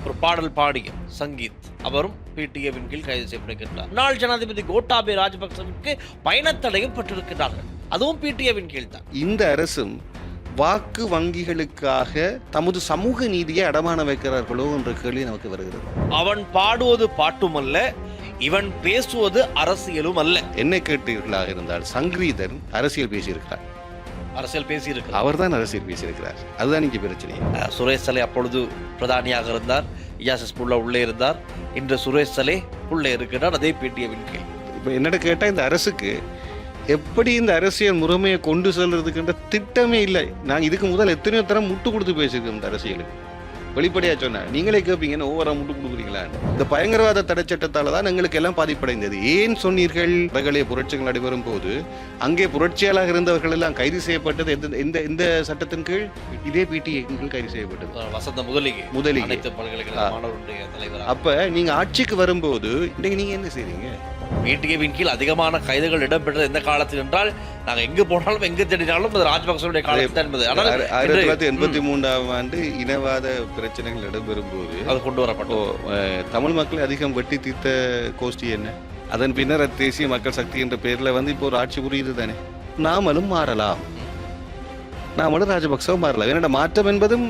ஒரு பாடல் பாடிய சங்கீத் அவரும் பிடிஏவின் கீழ் கைது செய்யப்படுகின்றார். முன்னாள் ஜனாதிபதி கோட்டாபே ராஜபக்சவுக்கு பயணத்தடையும் பட்டிருக்கிறார்கள். அதுவும் பிடிஏவின் கீழ் தான். இந்த அரசும் வாக்கு வங்கிகளுக்காக தமது சமூக நீதியை அடமான வைக்கிறார்களோ என்ற கேள்வி நமக்கு வருகிறது. அவன் பாடுவது பாட்டுமல்ல, இவன் பேசுவது அரசியலும் அல்ல. என்னை கேட்டீர்களாக இருந்தால் சங்கீதன் அரசியல் பேசியிருக்கிறார். அரசியல் பேசியிருக்கிறார். அவர் தான் அரசியல் பேசியிருக்கிறார். அதுதான் இங்கே பிரச்சனை. சுரேஷ் சலே அப்பொழுது பிரதானியாக இருந்தார். இயாசஸ் புல்லா உள்ளே இருந்தார். இன்று சுரேஷ் சலே உள்ளே இருக்கிறார். அதே பிடிஏவின் கீழ். இப்போ என்னோட கேட்டால் இந்த அரசுக்கு எப்படி இந்த அரசியல் முறைமையை கொண்டு செல்றதுக்குன்ற திட்டமே இல்லை. நாங்கள் இதுக்கு முதல் எத்தனையோ தரம் முட்டு கொடுத்து பேசியிருக்கோம் இந்த அரசியலுக்கு. வெளிப்படையாக சொன்னேன், நீங்களே கேட்பீங்கன்னு ஒவ்வொரு முட்டு கொடுக்குறீங்களான்னு. இந்த பயங்கரவாத தடை சட்டத்தால் தான் எங்களுக்கு எல்லாம் பாதிப்படைந்தது. ஏன் சொன்னீர்கள்? ரகளைய புரட்சிகள் நடைபெறும் போது அங்கே புரட்சியாளராக இருந்தவர்கள் எல்லாம் கைது செய்யப்பட்டது எந்த எந்த சட்டத்தின் கீழ்? இதே பிடிஏ கீழ் கைது செய்யப்பட்டது. வசந்த முதலிகை. அப்ப நீங்க ஆட்சிக்கு வரும்போது இன்னைக்கு நீங்க என்ன செய்றீங்க? பிடிஏவின் கீழ் அதிகமான கைதுகள் இடம்பெற்றது எந்த காலத்தில் என்றால், நாங்க எங்கு போனாலும் எங்கு தேடினாலும் அது ராஜபக்சனுடைய காலத்தில் என்பது. 1983ஆம் ஆண்டு இனவாத பிரச்சனைகள் இடம்பெறும் போது அது கொண்டு வரப்பட்டோம். தமிழ் மக்கள் அதிகம் வெட்டி தீர்த்த கோஷ்டி என்ன? அதன் பின்னர் தேசிய மக்கள் சக்தி என்ற பேர்ல இப்போ ஒரு ஆட்சி புரியுது தானே. நாமளும் மாறலாம், நாமளும் ராஜபக்சவும் மாறலாம். என்னோட மாற்றம் என்பதும்